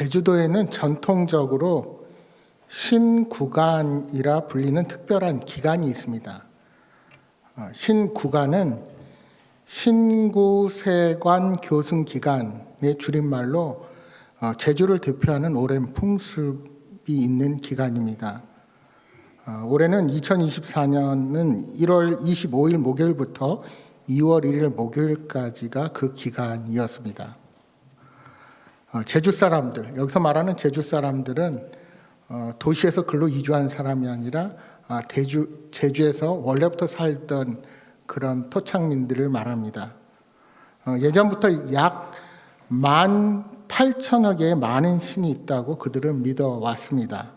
제주도에는 전통적으로 신구간이라 불리는 특별한 기간이 있습니다. 신구간은 신구세관 교승기간의 줄임말로 제주를 대표하는 오랜 풍습이 있는 기간입니다. 올해는 2024년은 1월 25일 목요일부터 2월 1일 목요일까지가 그 기간이었습니다. 제주 사람들, 여기서 말하는 제주 사람들은 도시에서 글로 이주한 사람이 아니라 제주에서 원래부터 살던 그런 토착민들을 말합니다. 예전부터 약 18,000여 개의 많은 신이 있다고 그들은 믿어왔습니다.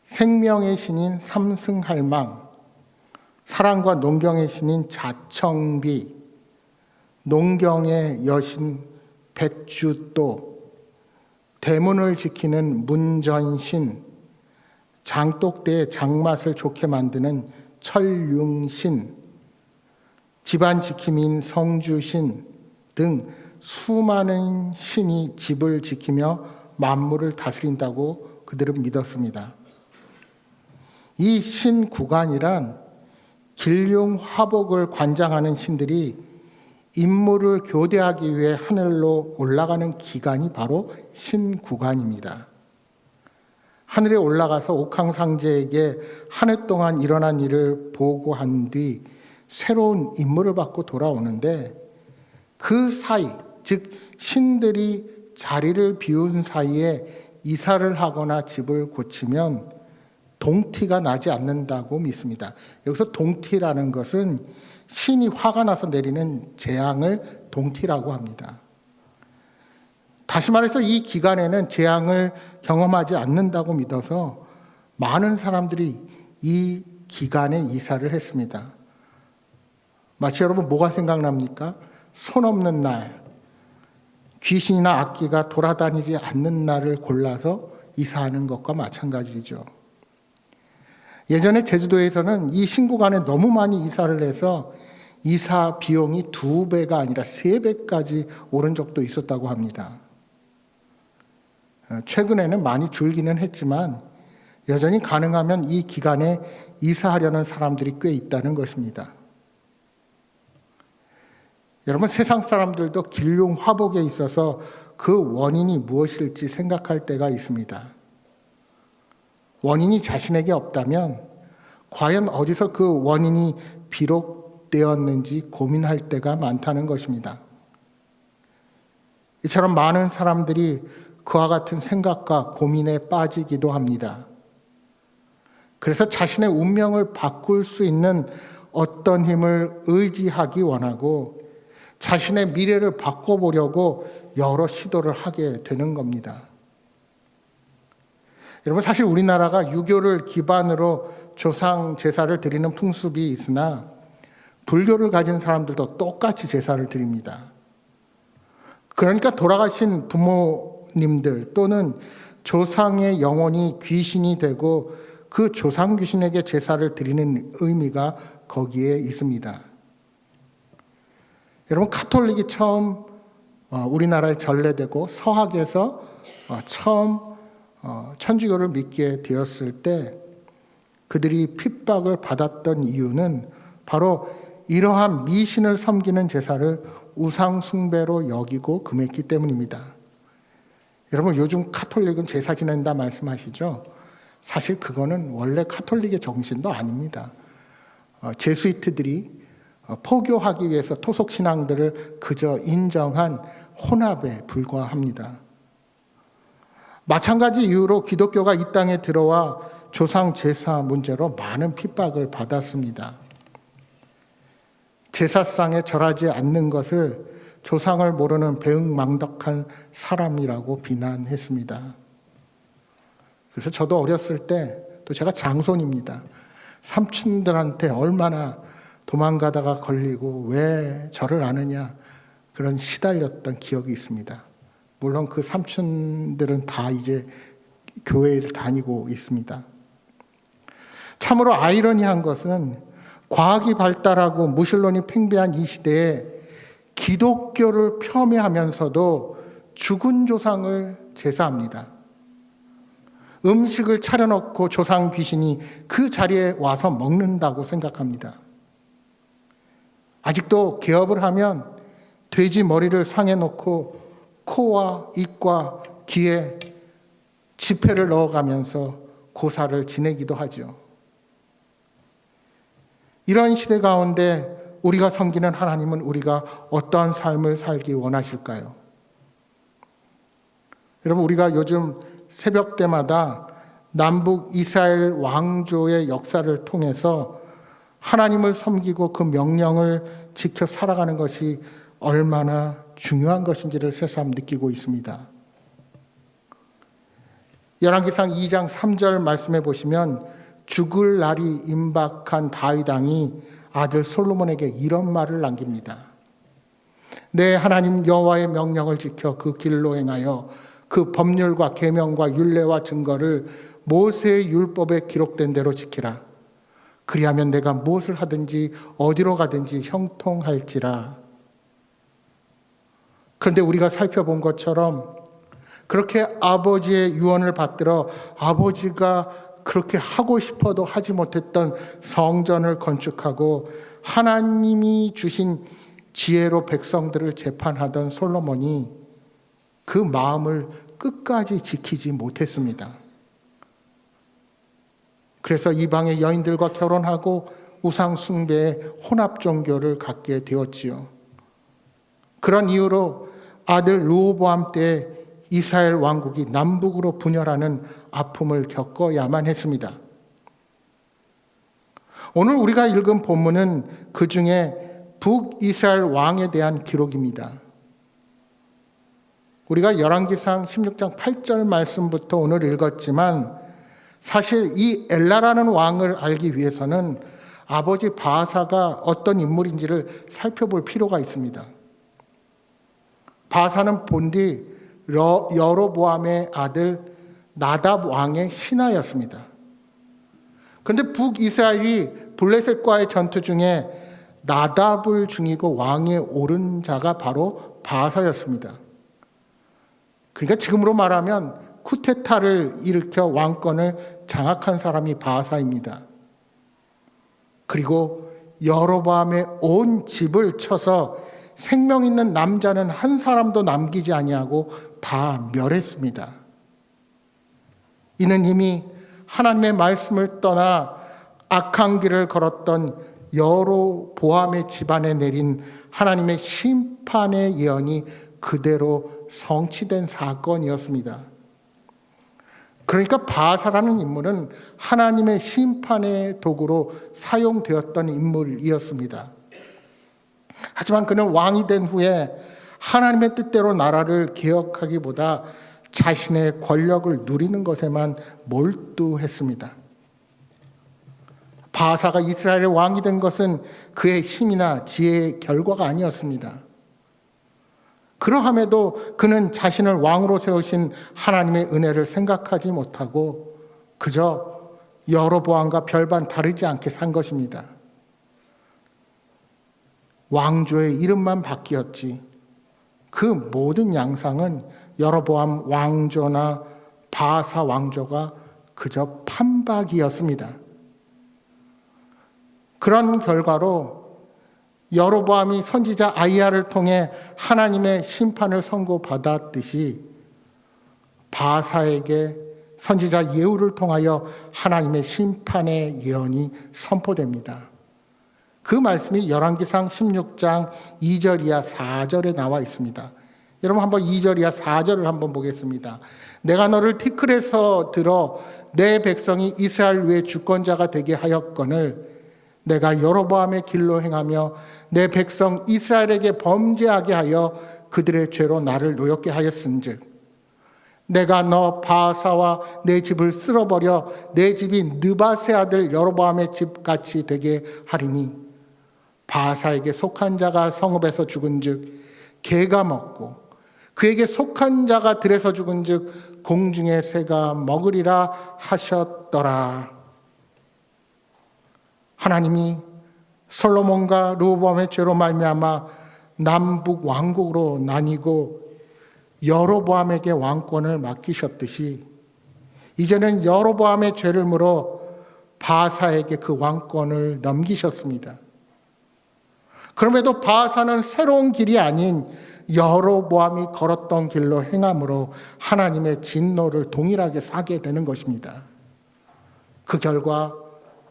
생명의 신인 삼승할망, 사랑과 농경의 신인 자청비, 농경의 여신 백주도, 대문을 지키는 문전신, 장독대의 장맛을 좋게 만드는 철융신, 집안 지킴인 성주신 등 수많은 신이 집을 지키며 만물을 다스린다고 그들은 믿었습니다. 이 신구간이란 길흉화복을 관장하는 신들이 임무를 교대하기 위해 하늘로 올라가는 기간이 바로 신구간입니다. 하늘에 올라가서 옥황상제에게 한 해 동안 일어난 일을 보고한 뒤 새로운 임무를 받고 돌아오는데, 그 사이, 즉 신들이 자리를 비운 사이에 이사를 하거나 집을 고치면 동티가 나지 않는다고 믿습니다. 여기서 동티라는 것은 신이 화가 나서 내리는 재앙을 동티라고 합니다. 다시 말해서 이 기간에는 재앙을 경험하지 않는다고 믿어서 많은 사람들이 이 기간에 이사를 했습니다. 마치 여러분 뭐가 생각납니까? 손 없는 날, 귀신이나 악귀가 돌아다니지 않는 날을 골라서 이사하는 것과 마찬가지죠. 예전에 제주도에서는 이 신구간에 너무 많이 이사를 해서 이사 비용이 2배가 아니라 3배까지 오른 적도 있었다고 합니다. 최근에는 많이 줄기는 했지만 여전히 가능하면 이 기간에 이사하려는 사람들이 꽤 있다는 것입니다. 여러분, 세상 사람들도 길흉화복에 있어서 그 원인이 무엇일지 생각할 때가 있습니다. 원인이 자신에게 없다면 과연 어디서 그 원인이 비롯되었는지 고민할 때가 많다는 것입니다. 이처럼 많은 사람들이 그와 같은 생각과 고민에 빠지기도 합니다. 그래서 자신의 운명을 바꿀 수 있는 어떤 힘을 의지하기 원하고 자신의 미래를 바꿔보려고 여러 시도를 하게 되는 겁니다. 여러분, 사실 우리나라가 유교를 기반으로 조상 제사를 드리는 풍습이 있으나 불교를 가진 사람들도 똑같이 제사를 드립니다. 그러니까 돌아가신 부모님들 또는 조상의 영혼이 귀신이 되고 그 조상 귀신에게 제사를 드리는 의미가 거기에 있습니다. 여러분, 카톨릭이 처음 우리나라에 전래되고 서학에서 처음 천주교를 믿게 되었을 때 그들이 핍박을 받았던 이유는 바로 이러한 미신을 섬기는 제사를 우상 숭배로 여기고 금했기 때문입니다. 여러분, 요즘 카톨릭은 제사 지낸다 말씀하시죠? 사실 그거는 원래 카톨릭의 정신도 아닙니다. 제수이트들이 포교하기 위해서 토속신앙들을 그저 인정한 혼합에 불과합니다. 마찬가지 이유로 기독교가 이 땅에 들어와 조상 제사 문제로 많은 핍박을 받았습니다. 제사상에 절하지 않는 것을 조상을 모르는 배은망덕한 사람이라고 비난했습니다. 그래서 저도 어렸을 때, 또 제가 장손입니다. 삼촌들한테 얼마나 도망가다가 걸리고 왜 절을 안 하냐 그런 시달렸던 기억이 있습니다. 물론 그 삼촌들은 다 이제 교회를 다니고 있습니다. 참으로 아이러니한 것은 과학이 발달하고 무신론이 팽배한 이 시대에 기독교를 폄훼하면서도 죽은 조상을 제사합니다. 음식을 차려놓고 조상 귀신이 그 자리에 와서 먹는다고 생각합니다. 아직도 개업을 하면 돼지 머리를 상에 놓고 코와 입과 귀에 지폐를 넣어가면서 고사를 지내기도 하죠. 이런 시대 가운데 우리가 섬기는 하나님은 우리가 어떠한 삶을 살기 원하실까요? 여러분, 우리가 요즘 새벽 때마다 남북 이스라엘 왕조의 역사를 통해서 하나님을 섬기고 그 명령을 지켜 살아가는 것이 얼마나 중요한 것인지를 새삼 느끼고 있습니다. 열왕기상 2장 3절 말씀해 보시면 죽을 날이 임박한 다윗 왕이 아들 솔로몬에게 이런 말을 남깁니다. 내 하나님 여호와의 명령을 지켜 그 길로 행하여 그 법률과 계명과 율례와 증거를 모세의 율법에 기록된 대로 지키라. 그리하면 내가 무엇을 하든지 어디로 가든지 형통할지라. 그런데 우리가 살펴본 것처럼 그렇게 아버지의 유언을 받들어 아버지가 그렇게 하고 싶어도 하지 못했던 성전을 건축하고 하나님이 주신 지혜로 백성들을 재판하던 솔로몬이 그 마음을 끝까지 지키지 못했습니다. 그래서 이방의 여인들과 결혼하고 우상 숭배의 혼합 종교를 갖게 되었지요. 그런 이유로 아들 르호보암 때 이스라엘 왕국이 남북으로 분열하는 아픔을 겪어야만 했습니다. 오늘 우리가 읽은 본문은 그 중에 북이스라엘 왕에 대한 기록입니다. 우리가 열왕기상 16장 8절 말씀부터 오늘 읽었지만 사실 이 엘라라는 왕을 알기 위해서는 아버지 바하사가 어떤 인물인지를 살펴볼 필요가 있습니다. 바하사는 본디 여로보암의 아들 나답 왕의 신하였습니다. 그런데 북이스라엘이 블레셋과의 전투 중에 나답을 죽이고 왕에 오른 자가 바로 바하사였습니다. 그러니까 지금으로 말하면 쿠데타를 일으켜 왕권을 장악한 사람이 바하사입니다. 그리고 여로보암의 온 집을 쳐서 생명 있는 남자는 한 사람도 남기지 아니하고 다 멸했습니다. 이는 이미 하나님의 말씀을 떠나 악한 길을 걸었던 여로보암의 집안에 내린 하나님의 심판의 예언이 그대로 성취된 사건이었습니다. 그러니까 바하사라는 인물은 하나님의 심판의 도구로 사용되었던 인물이었습니다. 하지만 그는 왕이 된 후에 하나님의 뜻대로 나라를 개혁하기보다 자신의 권력을 누리는 것에만 몰두했습니다. 바하사가 이스라엘의 왕이 된 것은 그의 힘이나 지혜의 결과가 아니었습니다. 그러함에도 그는 자신을 왕으로 세우신 하나님의 은혜를 생각하지 못하고 그저 여로보암과 별반 다르지 않게 산 것입니다. 왕조의 이름만 바뀌었지 그 모든 양상은 여로보암 왕조나 바하사 왕조가 그저 판박이었습니다. 그런 결과로 여로보암이 선지자 아이야를 통해 하나님의 심판을 선고받았듯이 바하사에게 선지자 예후를 통하여 하나님의 심판의 예언이 선포됩니다. 그 말씀이 열왕기상 16장 2절 이하 4절에 나와 있습니다. 여러분 한번 2절 이하 4절을 한번 보겠습니다. 내가 너를 티끌에서 들어 내 백성이 이스라엘 위에 주권자가 되게 하였거늘 내가 여로보암의 길로 행하며 내 백성 이스라엘에게 범죄하게 하여 그들의 죄로 나를 노엽게 하였은즉 내가 너 바하사와 내 집을 쓸어버려 내 집이 느밧의 아들 여로보암의 집같이 되게 하리니 바하사에게 속한 자가 성읍에서 죽은즉 개가 먹고 그에게 속한 자가 들에서 죽은즉 공중의 새가 먹으리라 하셨더라. 하나님이 솔로몬과 르호보암의 죄로 말미암아 남북 왕국으로 나뉘고 여로보암에게 왕권을 맡기셨듯이 이제는 여로보암의 죄를 물어 바아사에게 그 왕권을 넘기셨습니다. 그럼에도 바아사는 새로운 길이 아닌 여로보암이 걸었던 길로 행함으로 하나님의 진노를 동일하게 사게 되는 것입니다. 그 결과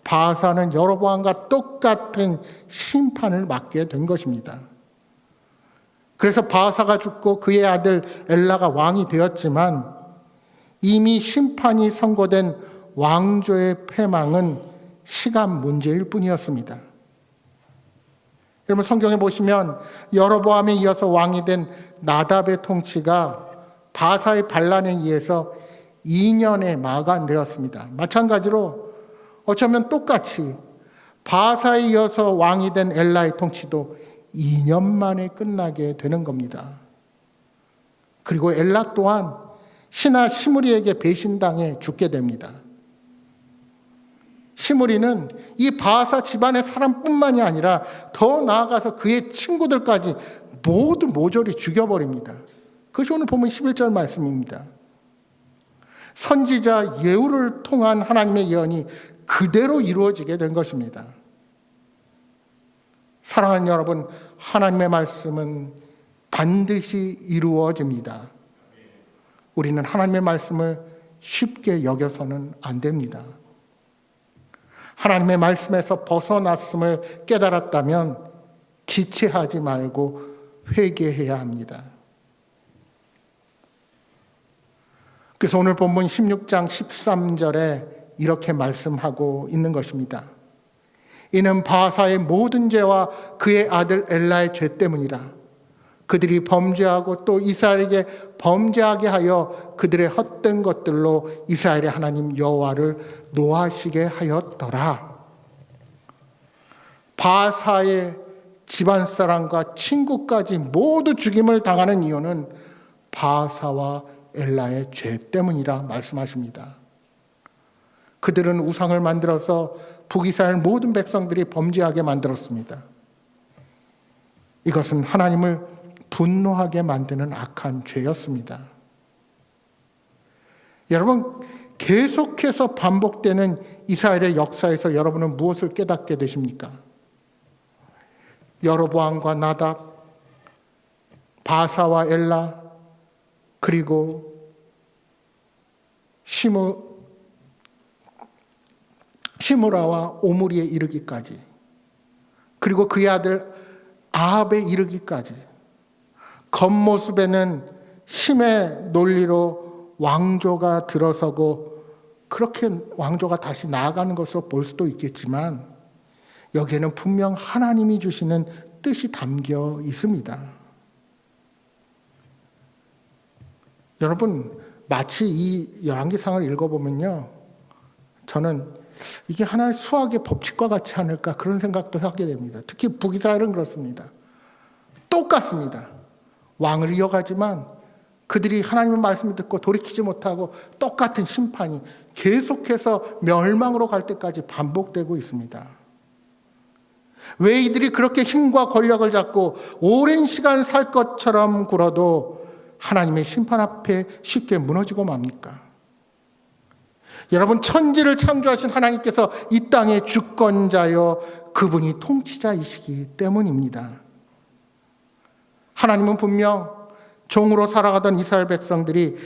바아사는 여로보암과 똑같은 심판을 맞게 된 것입니다. 그래서 바아사가 죽고 그의 아들 엘라가 왕이 되었지만 이미 심판이 선고된 왕조의 패망은 시간 문제일 뿐이었습니다. 여러분 성경에 보시면 여로보암에 이어서 왕이 된 나답의 통치가 바아사의 반란에 의해서 2년에 마감되었습니다. 마찬가지로 어쩌면 똑같이 바아사에 이어서 왕이 된 엘라의 통치도 2년 만에 끝나게 되는 겁니다. 그리고 엘라 또한 신하 시므리에게 배신당해 죽게 됩니다. 시므리는 이 바아사 집안의 사람뿐만이 아니라 더 나아가서 그의 친구들까지 모두 모조리 죽여버립니다. 그것이 오늘 보면 11절 말씀입니다. 선지자 예후를 통한 하나님의 예언이 그대로 이루어지게 된 것입니다. 사랑하는 여러분, 하나님의 말씀은 반드시 이루어집니다. 우리는 하나님의 말씀을 쉽게 여겨서는 안 됩니다. 하나님의 말씀에서 벗어났음을 깨달았다면 지체하지 말고 회개해야 합니다. 그래서 오늘 본문 16장 13절에 이렇게 말씀하고 있는 것입니다. 이는 바아사의 모든 죄와 그의 아들 엘라의 죄 때문이라. 그들이 범죄하고 또 이스라엘에게 범죄하게 하여 그들의 헛된 것들로 이스라엘의 하나님 여호와를 노하시게 하였더라. 바아사의 집안 사람과 친구까지 모두 죽임을 당하는 이유는 바아사와 엘라의 죄 때문이라 말씀하십니다. 그들은 우상을 만들어서 북이스라엘 모든 백성들이 범죄하게 만들었습니다. 이것은 하나님을 분노하게 만드는 악한 죄였습니다. 여러분, 계속해서 반복되는 이스라엘의 역사에서 여러분은 무엇을 깨닫게 되십니까? 여로보암과 나답, 바아사와 엘라, 그리고 시므라와 오므리에 이르기까지, 그리고 그의 아들 아합에 이르기까지, 겉모습에는 힘의 논리로 왕조가 들어서고 그렇게 왕조가 다시 나아가는 것으로 볼 수도 있겠지만 여기에는 분명 하나님이 주시는 뜻이 담겨 있습니다. 여러분, 마치 이 열왕기상을 읽어보면요, 저는 이게 하나의 수학의 법칙과 같지 않을까 그런 생각도 하게 됩니다. 특히 북이스라엘은 그렇습니다. 똑같습니다. 왕을 이어가지만 그들이 하나님의 말씀을 듣고 돌이키지 못하고 똑같은 심판이 계속해서 멸망으로 갈 때까지 반복되고 있습니다. 왜 이들이 그렇게 힘과 권력을 잡고 오랜 시간 살 것처럼 굴어도 하나님의 심판 앞에 쉽게 무너지고 맙니까? 여러분, 천지를 창조하신 하나님께서 이 땅의 주권자여 그분이 통치자이시기 때문입니다. 하나님은 분명 종으로 살아가던 이스라엘 백성들이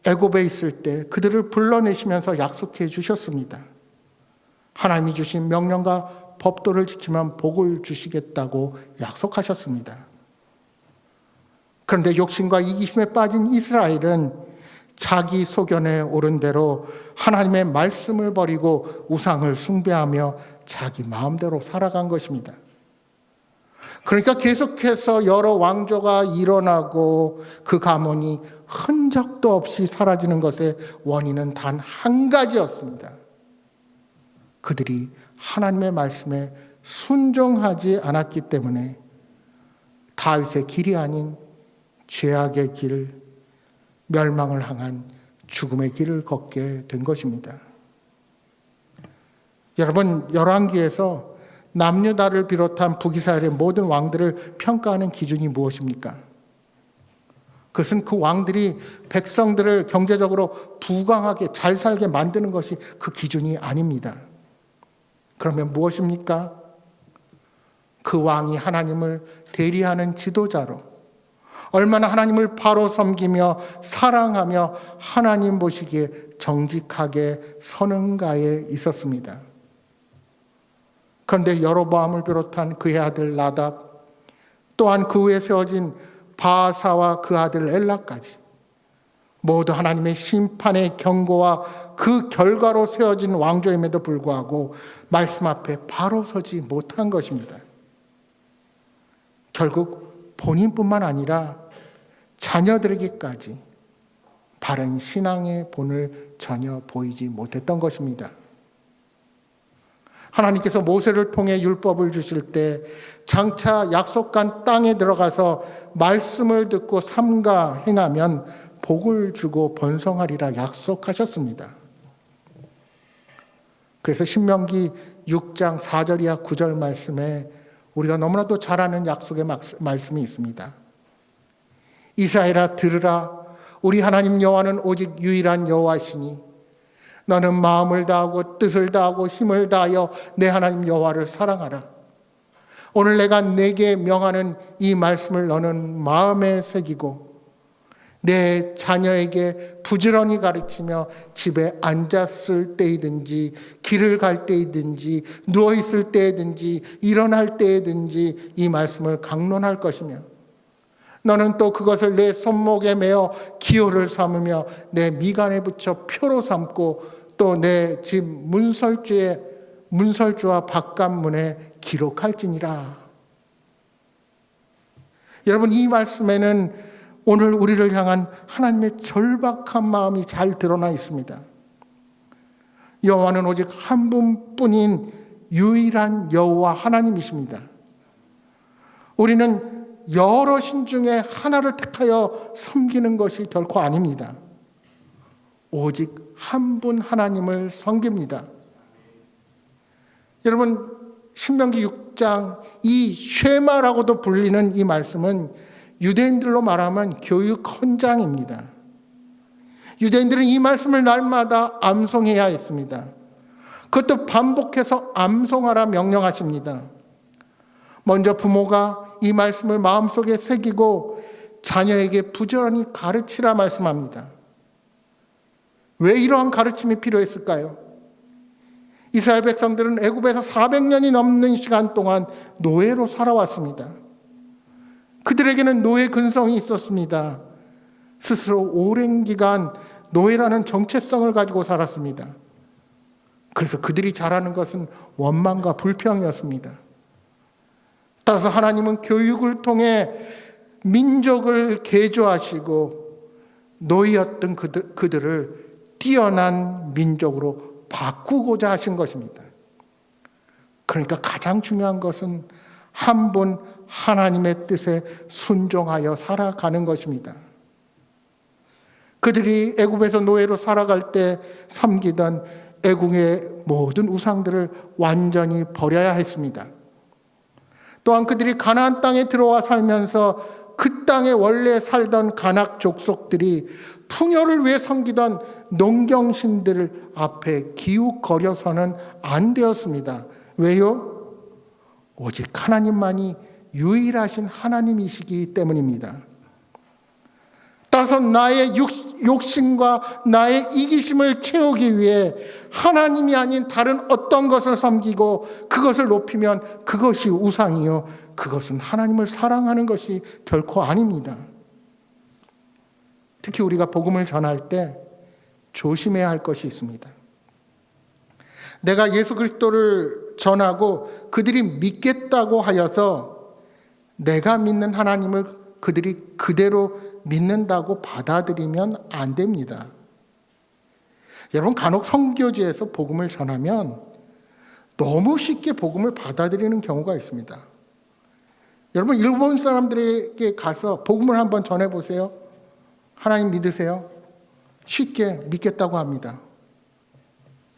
애굽에 있을 때 그들을 불러내시면서 약속해 주셨습니다. 하나님이 주신 명령과 법도를 지키면 복을 주시겠다고 약속하셨습니다. 그런데 욕심과 이기심에 빠진 이스라엘은 자기 소견에 오른 대로 하나님의 말씀을 버리고 우상을 숭배하며 자기 마음대로 살아간 것입니다. 그러니까 계속해서 여러 왕조가 일어나고 그 가문이 흔적도 없이 사라지는 것의 원인은 단 한 가지였습니다. 그들이 하나님의 말씀에 순종하지 않았기 때문에 다윗의 길이 아닌 죄악의 길, 멸망을 향한 죽음의 길을 걷게 된 것입니다. 여러분, 열왕기에서 남유다를 비롯한 북이스라엘의 모든 왕들을 평가하는 기준이 무엇입니까? 그것은 그 왕들이 백성들을 경제적으로 부강하게 잘 살게 만드는 것이 그 기준이 아닙니다. 그러면 무엇입니까? 그 왕이 하나님을 대리하는 지도자로 얼마나 하나님을 바로 섬기며 사랑하며 하나님 보시기에 정직하게 서는가에 있었습니다. 그런데 여로보암을 비롯한 그의 아들 나답, 또한 그 후에 세워진 바아사와 그 아들 엘라까지 모두 하나님의 심판의 경고와 그 결과로 세워진 왕조임에도 불구하고 말씀 앞에 바로 서지 못한 것입니다. 결국 본인뿐만 아니라 자녀들에게까지 바른 신앙의 본을 전혀 보이지 못했던 것입니다. 하나님께서 모세를 통해 율법을 주실 때 장차 약속한 땅에 들어가서 말씀을 듣고 삼가 행하면 복을 주고 번성하리라 약속하셨습니다. 그래서 신명기 6장 4절이야 9절 말씀에 우리가 너무나도 잘 아는 약속의 말씀이 있습니다. 이스라엘아 들으라, 우리 하나님 여호와는 오직 유일한 여호와시니 너는 마음을 다하고 뜻을 다하고 힘을 다하여 내 하나님 여호와를 사랑하라. 오늘 내가 네게 명하는 이 말씀을 너는 마음에 새기고 내 자녀에게 부지런히 가르치며 집에 앉았을 때이든지 길을 갈 때이든지 누워있을 때이든지 일어날 때이든지 이 말씀을 강론할 것이며 너는 또 그것을 내 손목에 매어 기호를 삼으며 내 미간에 붙여 표로 삼고 또 내 집 문설주와 바깥문에 기록할지니라. 여러분, 이 말씀에는 오늘 우리를 향한 하나님의 절박한 마음이 잘 드러나 있습니다. 여호와는 오직 한 분뿐인 유일한 여호와 하나님이십니다. 우리는 여러 신 중에 하나를 택하여 섬기는 것이 결코 아닙니다. 오직 한 분 하나님을 섬깁니다. 여러분, 신명기 6장 이 쉐마라고도 불리는 이 말씀은 유대인들로 말하면 교육 헌장입니다. 유대인들은 이 말씀을 날마다 암송해야 했습니다. 그것도 반복해서 암송하라 명령하십니다. 먼저 부모가 이 말씀을 마음속에 새기고 자녀에게 부지런히 가르치라 말씀합니다. 왜 이러한 가르침이 필요했을까요? 이스라엘 백성들은 애굽에서 400년이 넘는 시간 동안 노예로 살아왔습니다. 그들에게는 노예 근성이 있었습니다. 스스로 오랜 기간 노예라는 정체성을 가지고 살았습니다. 그래서 그들이 잘하는 것은 원망과 불평이었습니다. 따라서 하나님은 교육을 통해 민족을 개조하시고 노예였던 그들을 뛰어난 민족으로 바꾸고자 하신 것입니다. 그러니까 가장 중요한 것은 한 분 하나님의 뜻에 순종하여 살아가는 것입니다. 그들이 애굽에서 노예로 살아갈 때 섬기던 애굽의 모든 우상들을 완전히 버려야 했습니다. 또한 그들이 가나안 땅에 들어와 살면서 그 땅에 원래 살던 가낙 족속들이 풍요를 위해 섬기던 농경신들 앞에 기웃거려서는 안 되었습니다. 왜요? 오직 하나님만이 유일하신 하나님이시기 때문입니다. 따라서 나의 욕심과 나의 이기심을 채우기 위해 하나님이 아닌 다른 어떤 것을 섬기고 그것을 높이면 그것이 우상이요, 그것은 하나님을 사랑하는 것이 결코 아닙니다. 특히 우리가 복음을 전할 때 조심해야 할 것이 있습니다. 내가 예수 그리스도를 전하고 그들이 믿겠다고 하여서 내가 믿는 하나님을 그들이 그대로 믿는다고 받아들이면 안 됩니다. 여러분, 간혹 선교지에서 복음을 전하면 너무 쉽게 복음을 받아들이는 경우가 있습니다. 여러분, 일본 사람들에게 가서 복음을 한번 전해보세요. 하나님 믿으세요? 쉽게 믿겠다고 합니다.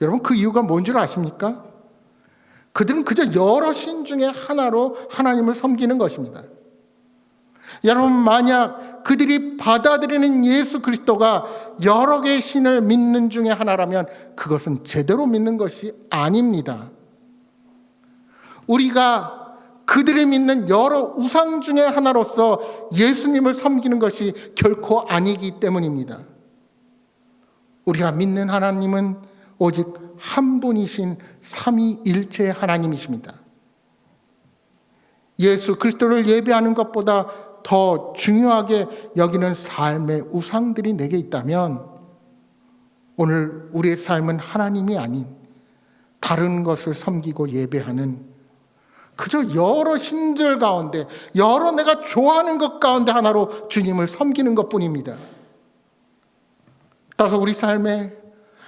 여러분, 그 이유가 뭔 줄 아십니까? 그들은 그저 여러 신 중에 하나로 하나님을 섬기는 것입니다. 여러분, 만약 그들이 받아들이는 예수 그리스도가 여러 개의 신을 믿는 중에 하나라면 그것은 제대로 믿는 것이 아닙니다. 우리가 그들이 믿는 여러 우상 중에 하나로서 예수님을 섬기는 것이 결코 아니기 때문입니다. 우리가 믿는 하나님은 오직 한 분이신 삼위일체 하나님이십니다. 예수 그리스도를 예배하는 것보다 더 중요하게 여기는 삶의 우상들이 내게 있다면 오늘 우리의 삶은 하나님이 아닌 다른 것을 섬기고 예배하는 그저 여러 신들 가운데, 여러 내가 좋아하는 것 가운데 하나로 주님을 섬기는 것뿐입니다. 따라서 우리 삶에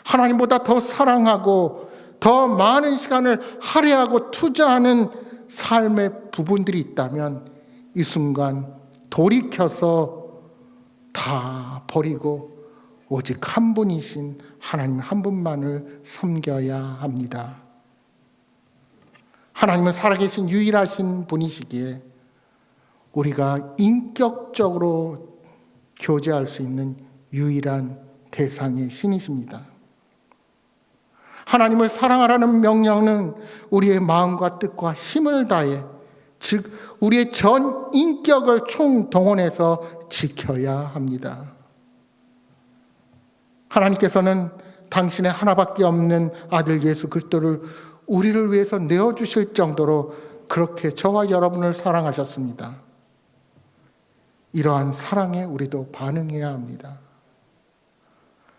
하나님보다 더 사랑하고 더 많은 시간을 할애하고 투자하는 삶의 부분들이 있다면 이 순간 돌이켜서 다 버리고 오직 한 분이신 하나님 한 분만을 섬겨야 합니다. 하나님은 살아계신 유일하신 분이시기에 우리가 인격적으로 교제할 수 있는 유일한 대상의 신이십니다. 하나님을 사랑하라는 명령은 우리의 마음과 뜻과 힘을 다해, 즉 우리의 전 인격을 총동원해서 지켜야 합니다. 하나님께서는 당신의 하나밖에 없는 아들 예수 그리스도를 우리를 위해서 내어주실 정도로 그렇게 저와 여러분을 사랑하셨습니다. 이러한 사랑에 우리도 반응해야 합니다.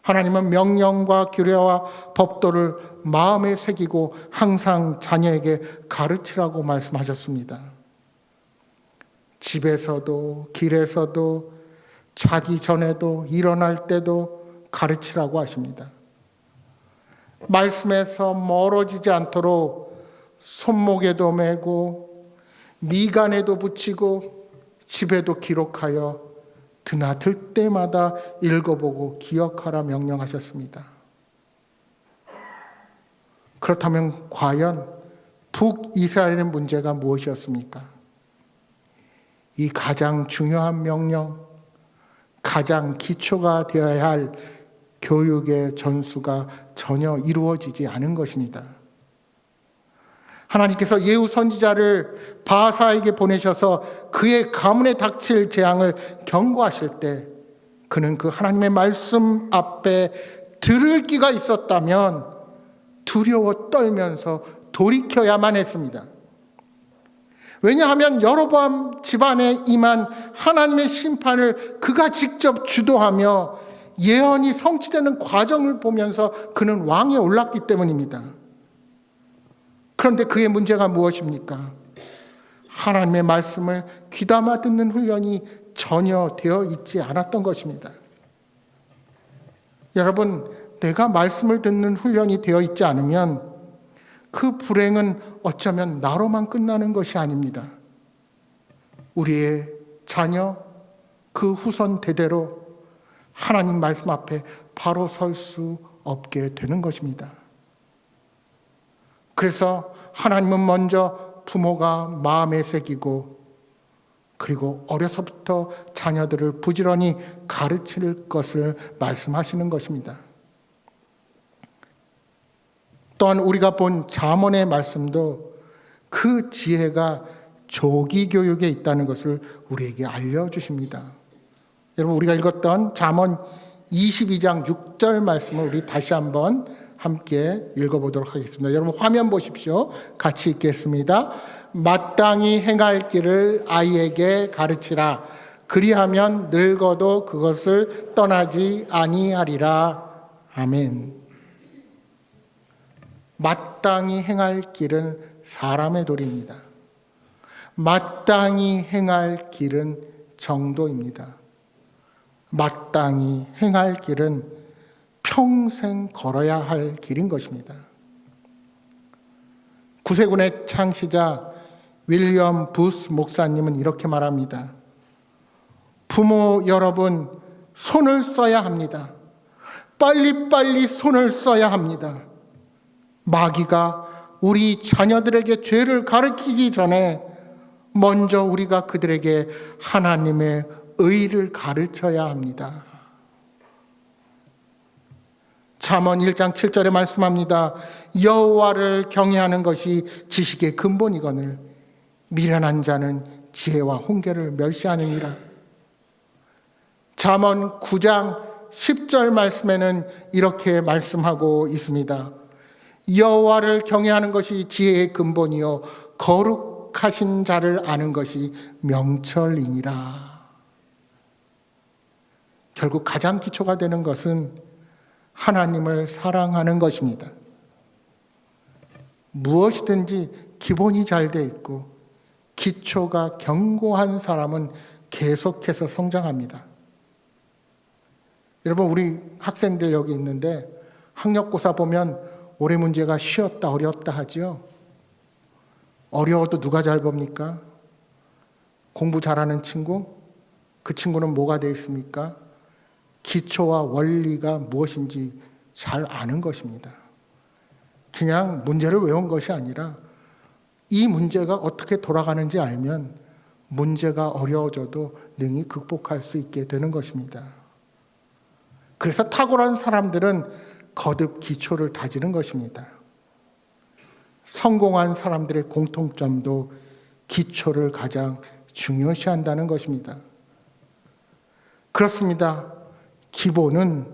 하나님은 명령과 규례와 법도를 마음에 새기고 항상 자녀에게 가르치라고 말씀하셨습니다. 집에서도 길에서도 자기 전에도 일어날 때도 가르치라고 하십니다. 말씀에서 멀어지지 않도록 손목에도 메고 미간에도 붙이고 집에도 기록하여 드나들 때마다 읽어보고 기억하라 명령하셨습니다. 그렇다면 과연 북이스라엘의 문제가 무엇이었습니까? 이 가장 중요한 명령, 가장 기초가 되어야 할 교육의 전수가 전혀 이루어지지 않은 것입니다. 하나님께서 예후 선지자를 바사에게 보내셔서 그의 가문에 닥칠 재앙을 경고하실 때 그는 그 하나님의 말씀 앞에 들을 귀가 있었다면 두려워 떨면서 돌이켜야만 했습니다. 왜냐하면 여로보암 집안에 임한 하나님의 심판을 그가 직접 주도하며 예언이 성취되는 과정을 보면서 그는 왕에 올랐기 때문입니다. 그런데 그의 문제가 무엇입니까? 하나님의 말씀을 귀담아 듣는 훈련이 전혀 되어 있지 않았던 것입니다. 여러분, 내가 말씀을 듣는 훈련이 되어 있지 않으면 그 불행은 어쩌면 나로만 끝나는 것이 아닙니다. 우리의 자녀, 그 후손 대대로 하나님 말씀 앞에 바로 설 수 없게 되는 것입니다. 그래서 하나님은 먼저 부모가 마음에 새기고 그리고 어려서부터 자녀들을 부지런히 가르칠 것을 말씀하시는 것입니다. 또한 우리가 본 잠언의 말씀도 그 지혜가 조기 교육에 있다는 것을 우리에게 알려주십니다. 여러분, 우리가 읽었던 잠언 22장 6절 말씀을 우리 다시 한번 함께 읽어보도록 하겠습니다. 여러분 화면 보십시오. 같이 읽겠습니다. 마땅히 행할 길을 아이에게 가르치라. 그리하면 늙어도 그것을 떠나지 아니하리라. 아멘. 마땅히 행할 길은 사람의 도리입니다. 마땅히 행할 길은 정도입니다. 마땅히 행할 길은 평생 걸어야 할 길인 것입니다. 구세군의 창시자 윌리엄 부스 목사님은 이렇게 말합니다. 부모 여러분, 손을 써야 합니다. 빨리빨리 손을 써야 합니다. 마귀가 우리 자녀들에게 죄를 가르치기 전에 먼저 우리가 그들에게 하나님의 의를 가르쳐야 합니다. 잠언 1장 7절에 말씀합니다. 여호와를 경외하는 것이 지식의 근본이거늘 미련한 자는 지혜와 훈계를 멸시하느니라. 잠언 9장 10절 말씀에는 이렇게 말씀하고 있습니다. 여호와를 경외하는 것이 지혜의 근본이요 거룩하신 자를 아는 것이 명철이니라. 결국 가장 기초가 되는 것은 하나님을 사랑하는 것입니다. 무엇이든지 기본이 잘 돼 있고 기초가 견고한 사람은 계속해서 성장합니다. 여러분, 우리 학생들 여기 있는데 학력고사 보면 올해 문제가 쉬웠다 어려웠다 하죠. 어려워도 누가 잘 봅니까? 공부 잘하는 친구? 그 친구는 뭐가 되어 있습니까? 기초와 원리가 무엇인지 잘 아는 것입니다. 그냥 문제를 외운 것이 아니라 이 문제가 어떻게 돌아가는지 알면 문제가 어려워져도 능히 극복할 수 있게 되는 것입니다. 그래서 탁월한 사람들은 거듭 기초를 다지는 것입니다. 성공한 사람들의 공통점도 기초를 가장 중요시한다는 것입니다. 그렇습니다. 기본은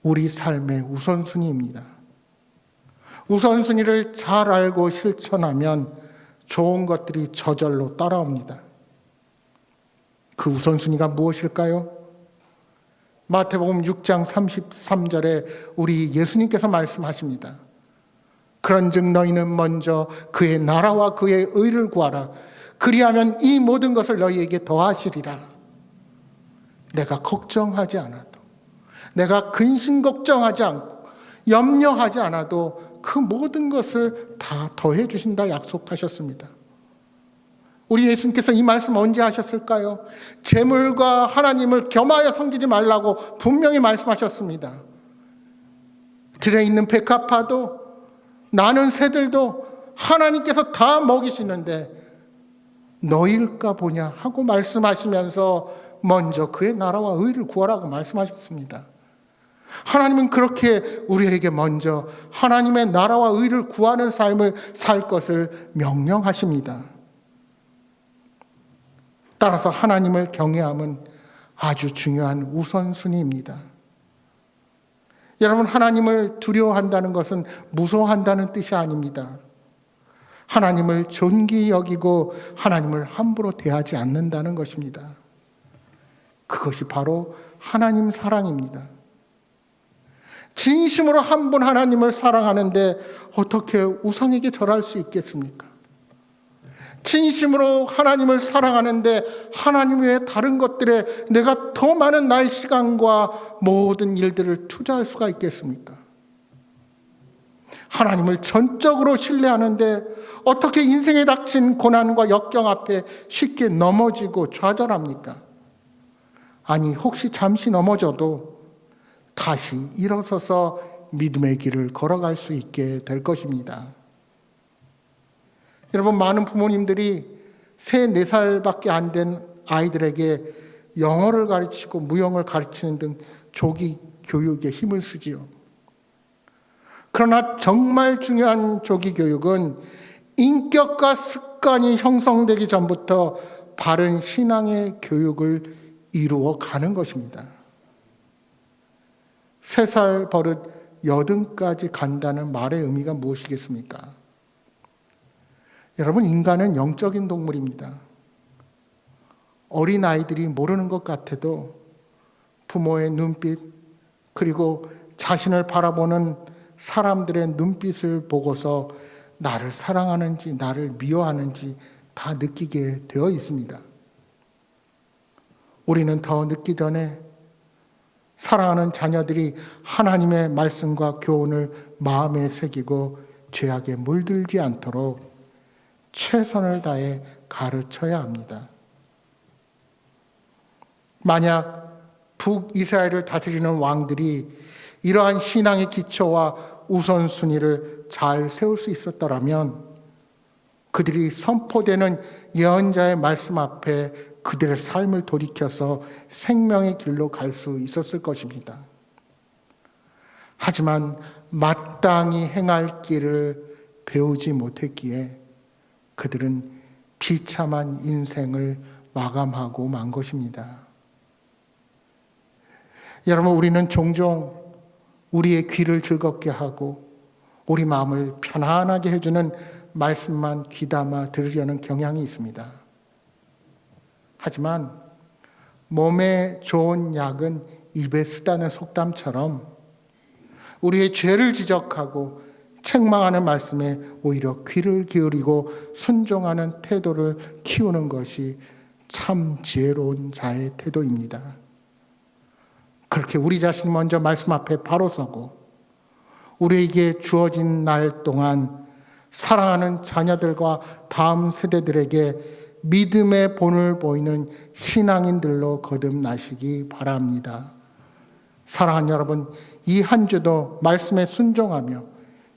우리 삶의 우선순위입니다. 우선순위를 잘 알고 실천하면 좋은 것들이 저절로 따라옵니다. 그 우선순위가 무엇일까요? 마태복음 6장 33절에 우리 예수님께서 말씀하십니다. 그런즉 너희는 먼저 그의 나라와 그의 의를 구하라. 그리하면 이 모든 것을 너희에게 더하시리라. 내가 걱정하지 않아도, 내가 근심 걱정하지 않고 염려하지 않아도 그 모든 것을 다 더해 주신다 약속하셨습니다. 우리 예수님께서 이 말씀 언제 하셨을까요? 재물과 하나님을 겸하여 섬기지 말라고 분명히 말씀하셨습니다. 들에 있는 백합화도 나는 새들도 하나님께서 다 먹이시는데 너일까 보냐 하고 말씀하시면서 먼저 그의 나라와 의를 구하라고 말씀하셨습니다. 하나님은 그렇게 우리에게 먼저 하나님의 나라와 의를 구하는 삶을 살 것을 명령하십니다. 따라서 하나님을 경외함은 아주 중요한 우선순위입니다. 여러분, 하나님을 두려워한다는 것은 무서워한다는 뜻이 아닙니다. 하나님을 존귀히 여기고 하나님을 함부로 대하지 않는다는 것입니다. 그것이 바로 하나님 사랑입니다. 진심으로 한 분 하나님을 사랑하는데 어떻게 우상에게 절할 수 있겠습니까? 진심으로 하나님을 사랑하는데 하나님 외에 다른 것들에 내가 더 많은 나의 시간과 모든 일들을 투자할 수가 있겠습니까? 하나님을 전적으로 신뢰하는데 어떻게 인생에 닥친 고난과 역경 앞에 쉽게 넘어지고 좌절합니까? 아니, 혹시 잠시 넘어져도 다시 일어서서 믿음의 길을 걸어갈 수 있게 될 것입니다. 여러분, 많은 부모님들이 3, 4살밖에 안 된 아이들에게 영어를 가르치고 무용을 가르치는 등 조기 교육에 힘을 쓰지요. 그러나 정말 중요한 조기 교육은 인격과 습관이 형성되기 전부터 바른 신앙의 교육을 이루어 가는 것입니다. 3살 버릇 80까지 간다는 말의 의미가 무엇이겠습니까? 여러분, 인간은 영적인 동물입니다. 어린아이들이 모르는 것 같아도 부모의 눈빛, 그리고 자신을 바라보는 사람들의 눈빛을 보고서 나를 사랑하는지 나를 미워하는지 다 느끼게 되어 있습니다. 우리는 더 늦기 전에 사랑하는 자녀들이 하나님의 말씀과 교훈을 마음에 새기고 죄악에 물들지 않도록 최선을 다해 가르쳐야 합니다. 만약 북이스라엘을 다스리는 왕들이 이러한 신앙의 기초와 우선순위를 잘 세울 수 있었더라면 그들이 선포되는 예언자의 말씀 앞에 그들의 삶을 돌이켜서 생명의 길로 갈 수 있었을 것입니다. 하지만 마땅히 행할 길을 배우지 못했기에 그들은 비참한 인생을 마감하고 만 것입니다. 여러분, 우리는 종종 우리의 귀를 즐겁게 하고 우리 마음을 편안하게 해주는 말씀만 귀담아 들으려는 경향이 있습니다. 하지만 몸에 좋은 약은 입에 쓰다는 속담처럼 우리의 죄를 지적하고 책망하는 말씀에 오히려 귀를 기울이고 순종하는 태도를 키우는 것이 참 지혜로운 자의 태도입니다. 그렇게 우리 자신이 먼저 말씀 앞에 바로 서고 우리에게 주어진 날 동안 사랑하는 자녀들과 다음 세대들에게 믿음의 본을 보이는 신앙인들로 거듭나시기 바랍니다. 사랑하는 여러분, 이 한 주도 말씀에 순종하며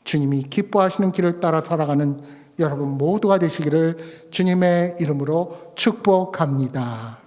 주님이 기뻐하시는 길을 따라 살아가는 여러분 모두가 되시기를 주님의 이름으로 축복합니다.